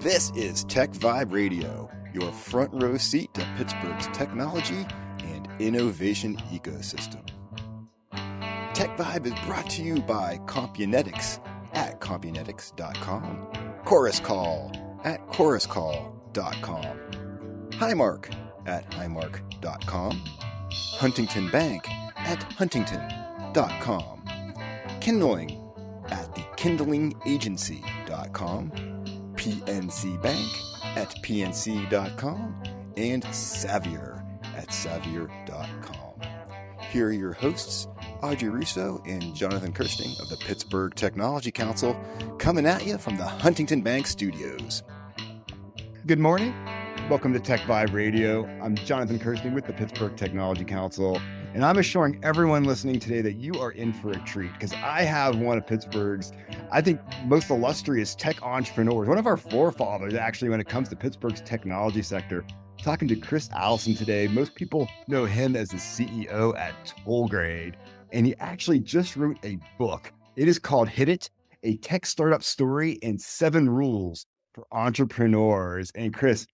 This is TechVibe Radio, your front row seat to Pittsburgh's technology and innovation ecosystem. TechVibe is brought to you by Compunetics at Compunetics.com, Chorus Call at ChorusCall.com, Highmark at Highmark.com, Huntington Bank at Huntington.com, Kindling at thekindlingagency.com, PNC Bank at PNC.com, and Savier at Savier.com. Here are your hosts, Audrey Russo and Jonathan Kirsting of the Pittsburgh Technology Council, coming at you from the Huntington Bank studios. Good morning. Welcome to TechVibe Radio. I'm Jonathan Kirsting with the Pittsburgh Technology Council, and I'm assuring everyone listening today that you are in for a treat because I have one of Pittsburgh's, I think, most illustrious tech entrepreneurs, one of our forefathers, actually, when it comes to Pittsburgh's technology sector. Talking to Chris Allison today. Most people know him as the CEO at Tollgrade, and he actually just wrote a book. It is called Hit It, a tech startup story and 7 rules for entrepreneurs. And Chris,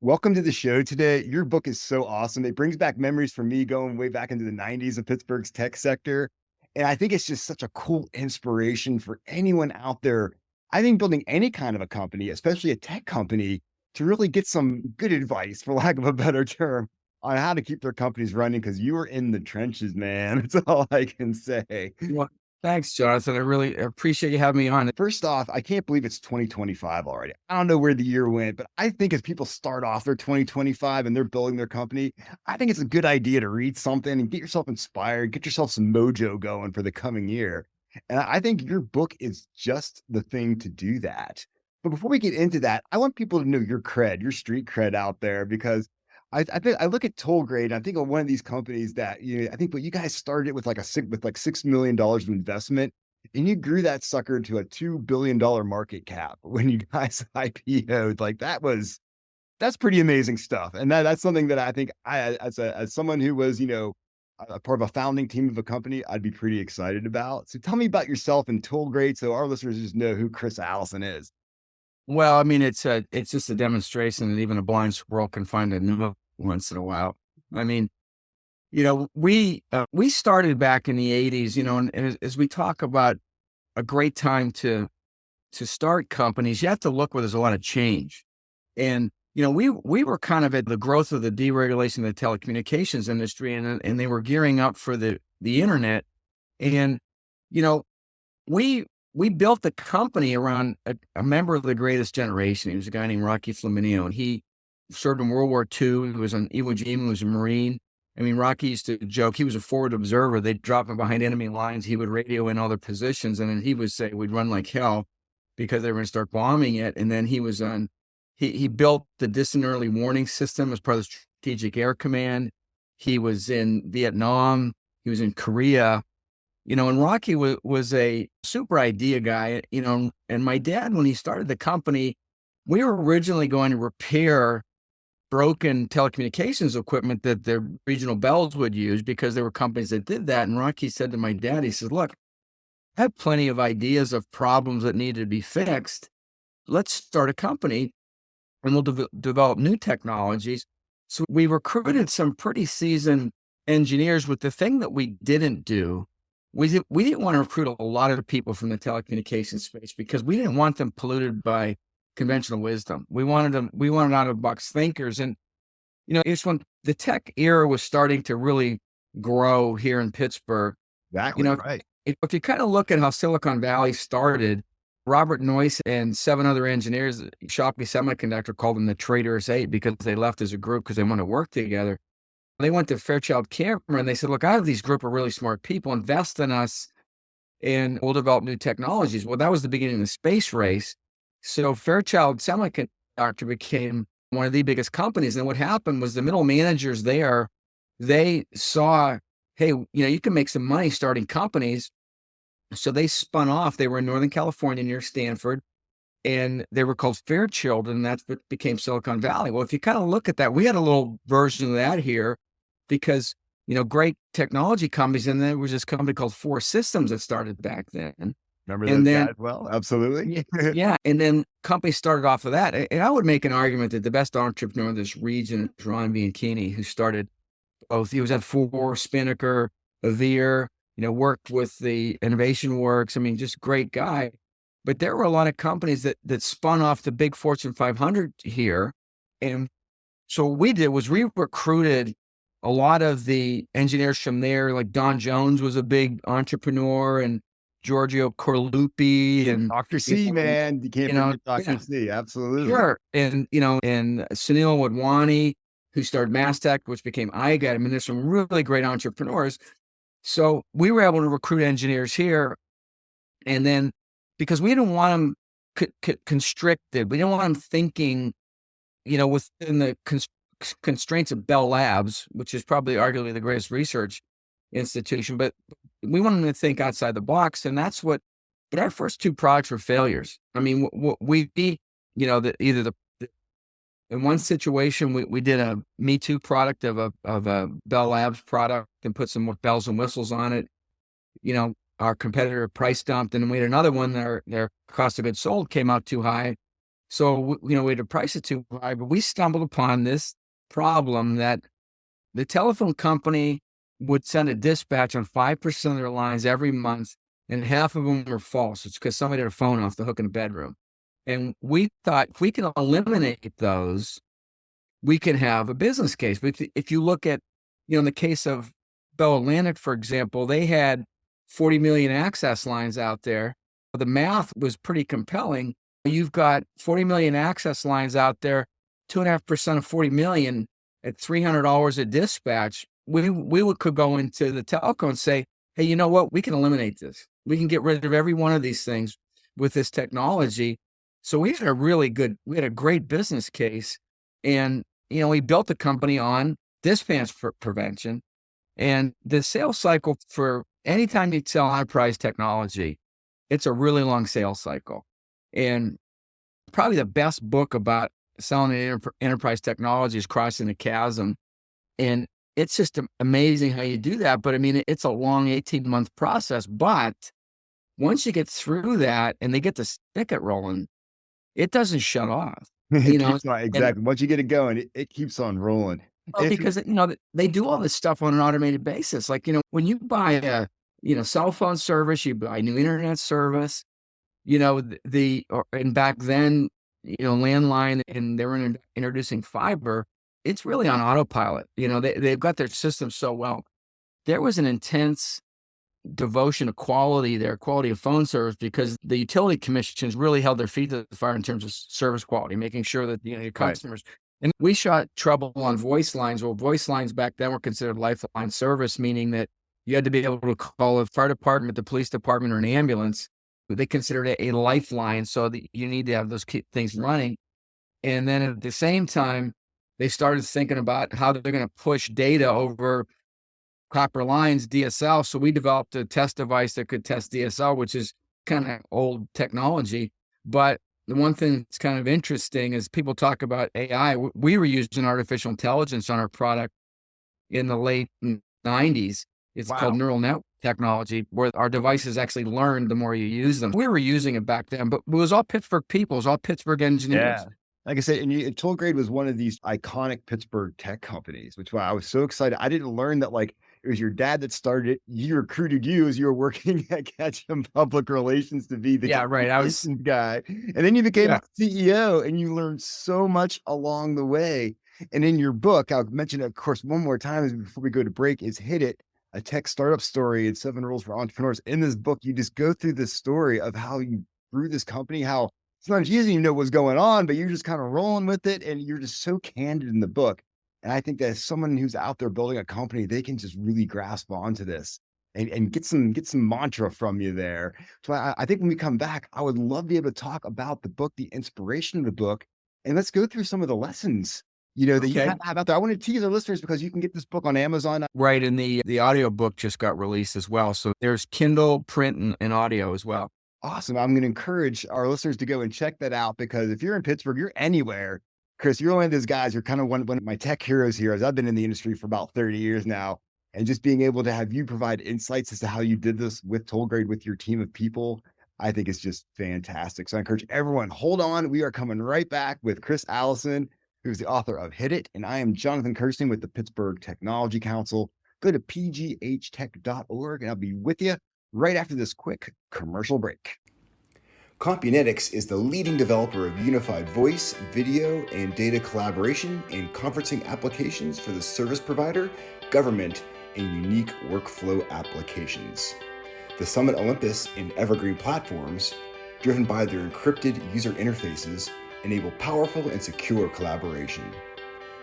welcome to the show today. Your book is so awesome. It brings back memories for me going way back into the 90s of Pittsburgh's tech sector. And I think it's just such a cool inspiration for anyone out there, I think, building any kind of a company, especially a tech company, to really get some good advice, for lack of a better term, on how to keep their companies running, because you are in the trenches, man. That's all I can say. Well, thanks, Jonathan. I really appreciate you having me on. First off, I can't believe it's 2025 already. I don't know where the year went, but I think as people start off their 2025 and they're building their company, I think it's a good idea to read something and get yourself inspired, get yourself some mojo going for the coming year. And I think your book is just the thing to do that. But before we get into that, I want people to know your cred, your street cred out there, because I think I look at Tollgrade and I think of one of these companies that, I think what you guys started with $6 million of investment, and you grew that sucker to a $2 billion market cap when you guys IPO'd. That's pretty amazing stuff. And that's something that I think as someone who was, a part of a founding team of a company, I'd be pretty excited about. So tell me about yourself and Tollgrade so our listeners just know who Chris Allison is. Well, I mean, it's just a demonstration that even a blind squirrel can find a new once in a while. I mean, we started back in the 80s, and as we talk about a great time to start companies, you have to look where there's a lot of change. And, we were kind of at the growth of the deregulation of the telecommunications industry, and they were gearing up for the internet. And, we built the company around a member of the greatest generation. He was a guy named Rocky Flaminio, and he served in World War II. He was on Iwo Jima, he was a Marine. I mean, Rocky used to joke, he was a forward observer. They'd drop him behind enemy lines. He would radio in all their positions, and then he would say we'd run like hell because they were going to start bombing it. And then he was he built the distant early warning system as part of the Strategic Air Command. He was in Vietnam. He was in Korea. And Rocky was a super idea guy, and my dad, when he started the company, we were originally going to repair broken telecommunications equipment that the regional bells would use because there were companies that did that. And Rocky said to my dad, he says, look, I have plenty of ideas of problems that needed to be fixed. Let's start a company and we'll develop new technologies. So we recruited some pretty seasoned engineers, with the thing that we didn't do. We didn't want to recruit a lot of people from the telecommunications space because we didn't want them polluted by conventional wisdom. We wanted out of the box thinkers. And, it's when the tech era was starting to really grow here in Pittsburgh. Exactly, right. If you kind of look at how Silicon Valley started, Robert Noyce and 7 other engineers, Shockley Semiconductor called them the Traitorous 8 because they left as a group because they wanted to work together. They went to Fairchild Camera and they said, look, I have these group of really smart people, invest in us and we'll develop new technologies. Well, that was the beginning of the space race. So Fairchild Semiconductor became one of the biggest companies. And what happened was the middle managers there, they saw, hey, you can make some money starting companies. So they spun off. They were in Northern California near Stanford, and they were called Fairchild, and that's what became Silicon Valley. Well, if you kind of look at that, we had a little version of that here because, great technology companies, and there was this company called Four Systems that started back then. Remember And those then, guys well? Absolutely. yeah. And then companies started off of that. And I would make an argument that the best entrepreneur in this region is Ron Bianchini, who started both. He was at Ford, Spinnaker, Avere, worked with the Innovation Works. I mean, just great guy. But there were a lot of companies that spun off the big Fortune 500 here. And so what we did was we recruited a lot of the engineers from there. Like Don Jones was a big entrepreneur, and Giorgio Corlupi, and Dr. C, man, you can't forget Dr. C. Absolutely. Sure. And Sunil Wadhwani, who started Mastech, which became iGet. I mean, there's some really great entrepreneurs. So we were able to recruit engineers here. And then because we didn't want them constricted, we didn't want them thinking, within the constraints of Bell Labs, which is probably arguably the greatest research institution, but we wanted them to think outside the box. And that's what, but our first two products were failures. I mean, in one situation, we did a Me Too product of a Bell Labs product and put some more bells and whistles on it. Our competitor price dumped, and we had another one, their cost of goods sold came out too high. So, we had to price it too high, but we stumbled upon this problem that the telephone company would send a dispatch on 5% of their lines every month, and half of them were false. It's because somebody had a phone off the hook in the bedroom. And we thought if we can eliminate those, we can have a business case. But if you look at, in the case of Bell Atlantic, for example, they had 40 million access lines out there. The math was pretty compelling. You've got 40 million access lines out there, 2.5% of 40 million at $300 a dispatch. We could go into the telco and say, hey, you know what? We can eliminate this. We can get rid of every one of these things with this technology. So we had a great business case. And, we built the company on dispatch prevention. And the sales cycle for anytime you sell enterprise technology, it's a really long sales cycle. And probably the best book about selling enterprise technology is Crossing the Chasm. And it's just amazing how you do that. But I mean, it's a long 18-month process. But once you get through that and they get the spigot rolling, it doesn't shut off. Exactly. Once you get it going, it keeps on rolling. Well, because they do all this stuff on an automated basis. Like, when you buy a cell phone service, you buy new internet service, and back then, landline, and they were introducing fiber. It's really on autopilot. They've got their system so well. There was an intense devotion to quality of phone service, because the utility commissions really held their feet to the fire in terms of service quality, making sure that your customers. Right. And we shot trouble on voice lines. Well, voice lines back then were considered lifeline service, meaning that you had to be able to call a fire department, the police department, or an ambulance. They considered it a lifeline, so that you need to have those things running. And then at the same time, they started thinking about how they're going to push data over copper lines, DSL. So we developed a test device that could test DSL, which is kind of old technology. But the one thing that's kind of interesting is people talk about AI. We were using artificial intelligence on our product in the late 90s. It's called neural network technology, where our devices actually learn the more you use them. We were using it back then, but it was all Pittsburgh people. It was all Pittsburgh engineers. Yeah. Like I said, and Tollgrade was one of these iconic Pittsburgh tech companies, which I was so excited. I didn't learn that it was your dad that started it. You recruited you as you were working at Ketchum Public Relations to be the I was guy. And then you became CEO, and you learned so much along the way. And in your book, I'll mention it, of course, one more time before we go to break, is Hit It, a tech startup story and 7 rules for entrepreneurs. In this book, you just go through the story of how you grew this company, how sometimes you didn't even know what's going on, but you're just kind of rolling with it. And you're just so candid in the book. And I think that as someone who's out there building a company, they can just really grasp onto this and get some mantra from you there. So I think when we come back, I would love to be able to talk about the book, the inspiration of the book, and let's go through some of the lessons, that you have out there. I want to tease our listeners because you can get this book on Amazon. Right. And the audio book just got released as well. So there's Kindle, print, and audio as well. Awesome. I'm going to encourage our listeners to go and check that out, because if you're in Pittsburgh, you're anywhere. Chris, you're one of those guys. You're kind of one of my tech heroes here, as I've been in the industry for about 30 years now. And just being able to have you provide insights as to how you did this with Tollgrade, with your team of people, I think is just fantastic. So I encourage everyone, hold on. We are coming right back with Chris Allison, who's the author of Hit It. And I am Jonathan Kirsten with the Pittsburgh Technology Council. Go to pghtech.org and I'll be with you right after this quick commercial break. Compunetics is the leading developer of unified voice, video, and data collaboration and conferencing applications for the service provider, government, and unique workflow applications. The Summit Olympus and Evergreen platforms, driven by their encrypted user interfaces, enable powerful and secure collaboration.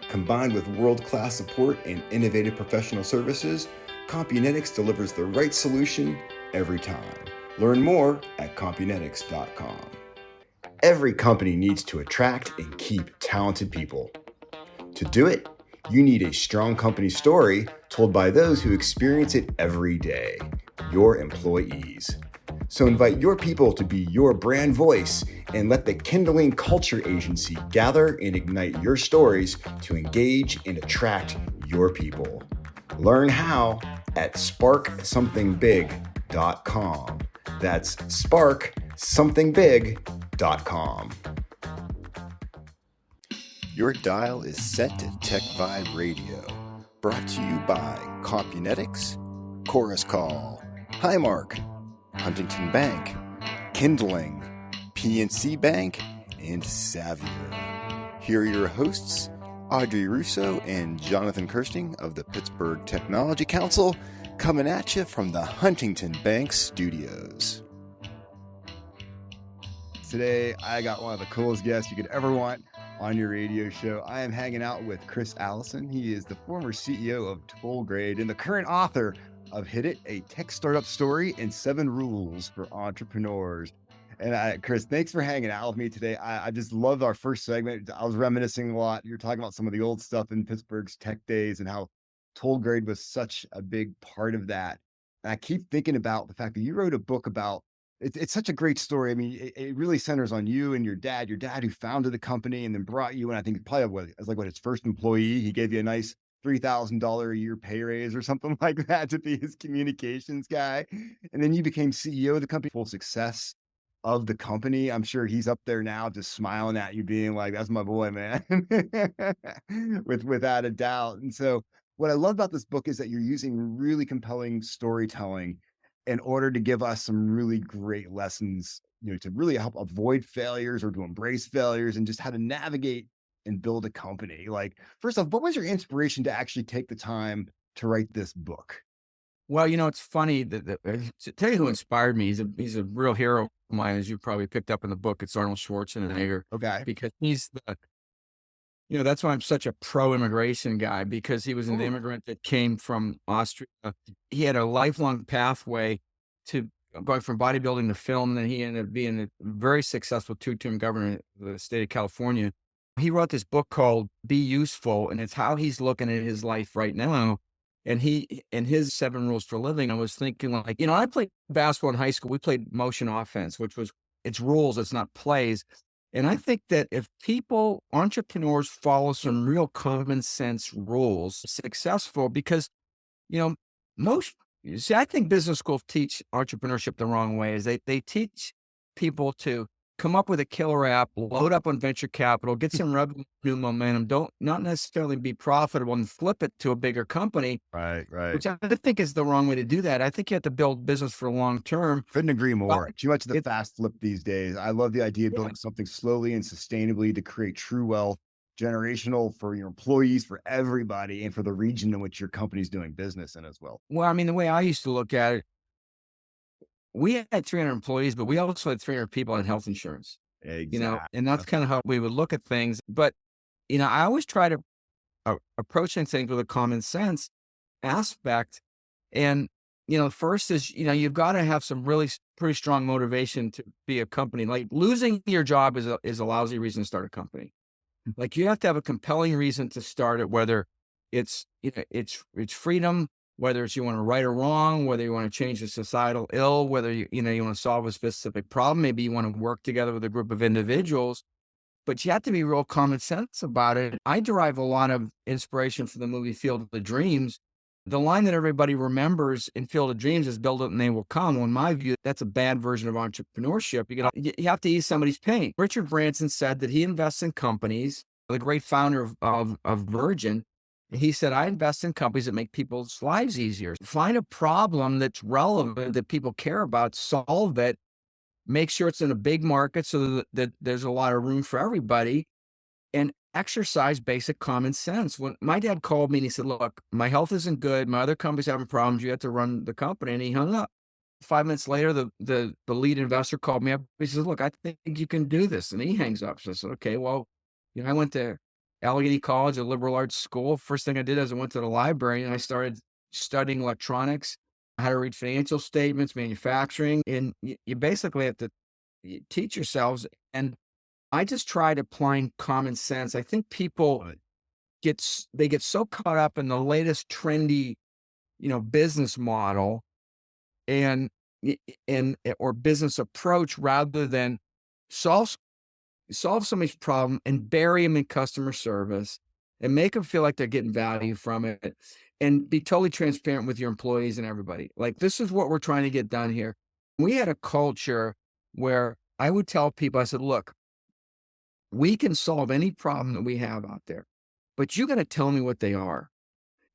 Combined with world-class support and innovative professional services, Compunetics delivers the right solution every time. Learn more at compunetics.com. Every company needs to attract and keep talented people. To do it, you need a strong company story told by those who experience it every day, your employees. So invite your people to be your brand voice and let the Kindling Culture Agency gather and ignite your stories to engage and attract your people. Learn how at sparksomething.big.com. That's sparksomething.big.com. Your dial is set to TechVibe Radio, brought to you by Compunetics, Chorus Call, Highmark, Huntington Bank, Kindling, PNC Bank, and Xavier. Here are your hosts, Audrey Russo and Jonathan Kirsting of the Pittsburgh Technology Council, coming at you from the Huntington Bank studios. Today, I got one of the coolest guests you could ever want on your radio show. I am hanging out with Chris Allison. He is the former CEO of Tollgrade and the current author of Hit It, a tech startup story and 7 rules for entrepreneurs. And Chris, thanks for hanging out with me today. I just loved our first segment. I was reminiscing a lot. You're talking about some of the old stuff in Pittsburgh's tech days and how Tollgrade was such a big part of that. And I keep thinking about the fact that you wrote a book about it's such a great story. I mean, it really centers on you and your dad who founded the company and then brought you. And I think probably as his first employee, he gave you a nice $3,000 a year pay raise or something like that to be his communications guy. And then you became CEO of the company, full success of the company. I'm sure he's up there now just smiling at you, being like, that's my boy, man, without a doubt. And so what I love about this book is that you're using really compelling storytelling in order to give us some really great lessons, to really help avoid failures or to embrace failures and just how to navigate and build a company. Like, first off, what was your inspiration to actually take the time to write this book? Well, it's funny that to tell you who inspired me, he's a real hero of mine, as you probably picked up in the book. It's Arnold Schwarzenegger. Okay. Because he's that's why I'm such a pro-immigration guy, because he was an immigrant that came from Austria. He had a lifelong pathway to going from bodybuilding to film, and then he ended up being a very successful 2-term governor of the state of California. He wrote this book called Be Useful, and it's how he's looking at his life right now. And his 7 rules for living, I was thinking I played basketball in high school. We played motion offense, which was, it's rules, it's not plays. And I think that if entrepreneurs follow some real common sense rules, successful, because, I think business schools teach entrepreneurship the wrong way. Is they teach people to come up with a killer app, load up on venture capital, get some revenue momentum, not necessarily be profitable, and flip it to a bigger company. Right. Which I think is the wrong way to do that. I think you have to build business for long term. Couldn't agree more. Too much of the fast flip these days. I love the idea of building something slowly and sustainably to create true wealth, generational for your employees, for everybody, and for the region in which your company's doing business in as well. Well, I mean, the way I used to look at it, we had 300 employees, but we also had 300 people in health insurance. Exactly. And that's kind of how we would look at things. But, I always try to approach things with a common sense aspect. And, first is, you've got to have some really pretty strong motivation to be a company. Like, losing your job is a lousy reason to start a company. Like, you have to have a compelling reason to start it, whether it's freedom, whether it's you want to right or wrong, whether you want to change the societal ill, whether you want to solve a specific problem. Maybe you want to work together with a group of individuals, but you have to be real common sense about it. I derive a lot of inspiration from the movie Field of Dreams, the line that everybody remembers in Field of Dreams is build it and they will come. Well, in my view, that's a bad version of entrepreneurship. You have to ease somebody's pain. Richard Branson said that he invests in companies, the great founder of Virgin. He said, I invest in companies that make people's lives easier. Find a problem that's relevant, that people care about, solve it, make sure it's in a big market so that there's a lot of room for everybody, and exercise basic common sense. When my dad called me and he said, look, my health isn't good. My other company's having problems. You have to run the company. And he hung up. 5 minutes later, the lead investor called me up. He says, look, I think you can do this. And he hangs up. So I said, okay, well, I went to Allegheny College, a liberal arts school. First thing I did is I went to the library and I started studying electronics, how to read financial statements, manufacturing. And you basically have to teach yourselves. And I just tried applying common sense. I think people get so caught up in the latest trendy, business model and or business approach rather than solve somebody's problem and bury them in customer service and make them feel like they're getting value from it, and be totally transparent with your employees and everybody. Like, this is what we're trying to get done here. We had a culture where I would tell people, I said, look, we can solve any problem that we have out there, but you got to tell me what they are.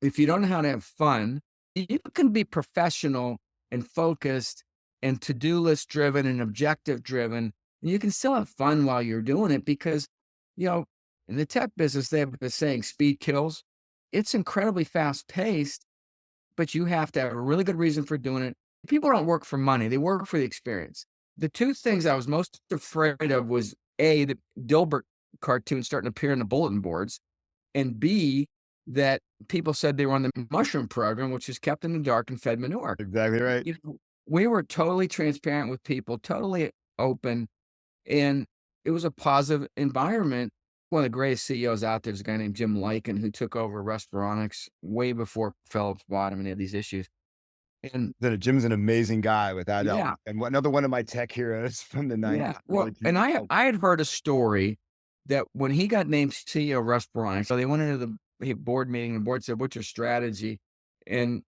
If you don't know how to have fun, you can be professional and focused and to-do list driven and objective driven. And you can still have fun while you're doing it because, in the tech business, they have the saying, speed kills. It's incredibly fast paced, but you have to have a really good reason for doing it. People don't work for money. They work for the experience. The two things I was most afraid of was A, the Dilbert cartoon starting to appear in the bulletin boards, and B, that people said they were on the mushroom program, which is kept in the dark and fed manure. Exactly right. We were totally transparent with people, totally open, and it was a positive environment. One of the greatest CEOs out there is a guy named Jim Lycan, who took over Restauronics way before Phillips bought him and had these issues. And Jim's an amazing guy without yeah. doubt. And another one of my tech heroes from the 90s. Yeah. Well, and I had heard a story that when he got named CEO of Restauronics, so they went into the board meeting, the board said, what's your strategy? And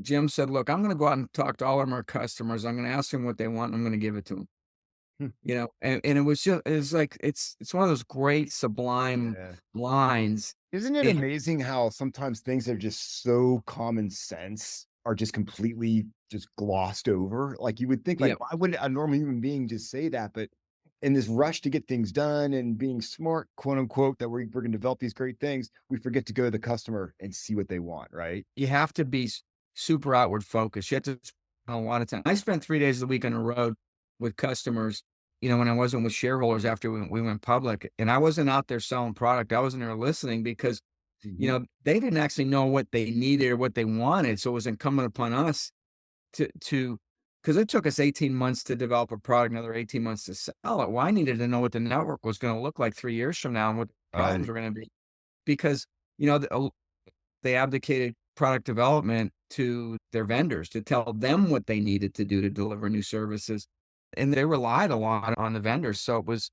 Jim said, look, I'm going to go out and talk to all of our customers. I'm going to ask them what they want. And I'm going to give it to them. And it was just, it's like, it's one of those great sublime lines. Isn't it amazing how sometimes things that are just so common sense are just completely just glossed over? Like, you would think, like, why wouldn't a normal human being just say that? But in this rush to get things done and being smart, quote unquote, that we're going to develop these great things, we forget to go to the customer and see what they want, right? You have to be super outward focused. You have to spend a lot of time. I spent 3 days a week on the road with customers, when I wasn't with shareholders after we went public, and I wasn't out there selling product. I wasn't there listening because, they didn't actually know what they needed or what they wanted. So it was incumbent upon us to because it took us 18 months to develop a product, another 18 months to sell it. Well, I needed to know what the network was going to look like 3 years from now and what the problems were going to be, because, they abdicated product development to their vendors to tell them what they needed to do to deliver new services. And they relied a lot on the vendors. So it was,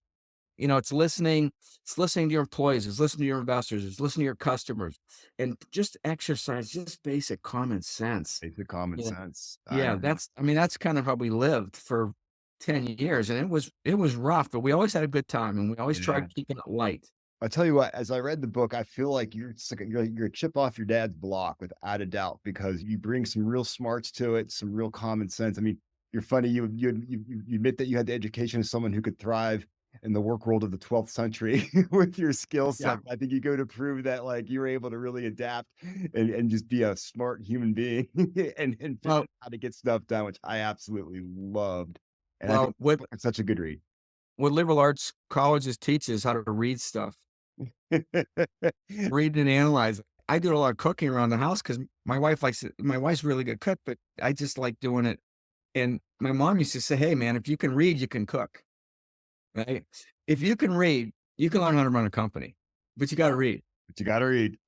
it's listening to your employees, it's listening to your investors, it's listening to your customers, and just exercise just basic common sense. Basic common sense. Yeah. That's kind of how we lived for 10 years. And it was rough, but we always had a good time and we always tried keeping it light. I'll tell you what, as I read the book, I feel like you're a chip off your dad's block without a doubt, because you bring some real smarts to it, some real common sense. I mean, you're funny. You admit that you had the education of someone who could thrive in the work world of the 12th century with your skill set. I think you go to prove that, like, you were able to really adapt and just be a smart human being and figure out how to get stuff done, which I absolutely loved. And I think it's such a good read. What liberal arts colleges teach is how to read stuff. Read and analyze. I do a lot of cooking around the house because my wife's a really good cook, but I just like doing it. And my mom used to say, hey man, if you can read, you can cook, right? If you can read, you can learn how to run a company, but you got to read.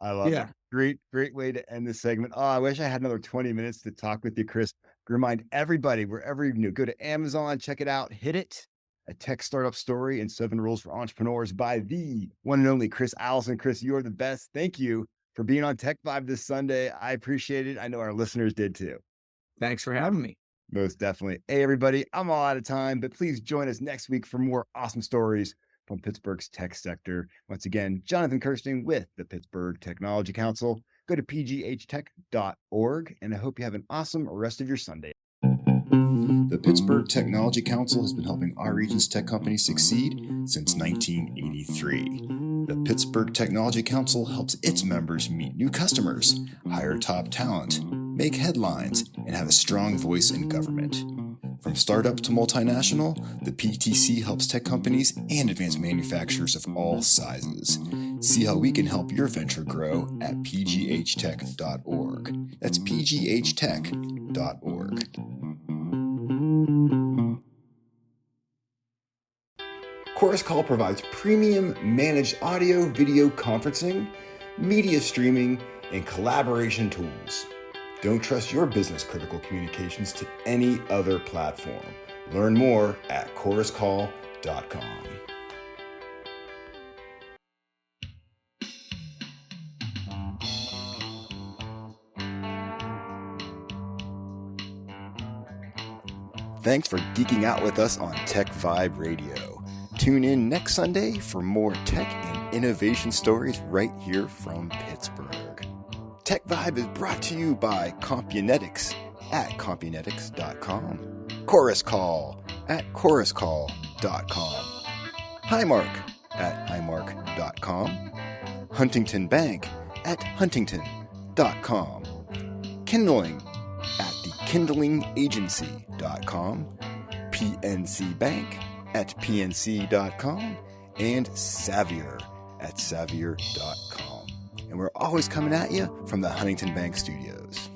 I love it. Great way to end this segment. Oh, I wish I had another 20 minutes to talk with you, Chris. Remind everybody, wherever you go to Amazon, check it out, hit it. A tech startup story and 7 rules for entrepreneurs by the one and only Chris Allison. Chris, you are the best. Thank you for being on Tech Vibe this Sunday. I appreciate it. I know our listeners did too. Thanks for having me. Most definitely. Hey, everybody, I'm all out of time, but please join us next week for more awesome stories from Pittsburgh's tech sector. Once again, Jonathan Kirsting with the Pittsburgh Technology Council. Go to pghtech.org, and I hope you have an awesome rest of your Sunday. The Pittsburgh Technology Council has been helping our region's tech companies succeed since 1983. The Pittsburgh Technology Council helps its members meet new customers, hire top talent, make headlines, and have a strong voice in government. From startup to multinational, the PTC helps tech companies and advanced manufacturers of all sizes. See how we can help your venture grow at pghtech.org. That's pghtech.org. Chorus Call provides premium managed audio, video conferencing, media streaming, and collaboration tools. Don't trust your business-critical communications to any other platform. Learn more at choruscall.com. Thanks for geeking out with us on TechVibe Radio. Tune in next Sunday for more tech and innovation stories right here from Pittsburgh. TechVibe is brought to you by Compunetics at compunetics.com, Chorus Call at choruscall.com, Highmark at highmark.com, Huntington Bank at huntington.com, Kindling at thekindlingagency.com, PNC Bank at pnc.com, and Savier at savier.com. And we're always coming at you from the Huntington Bank Studios.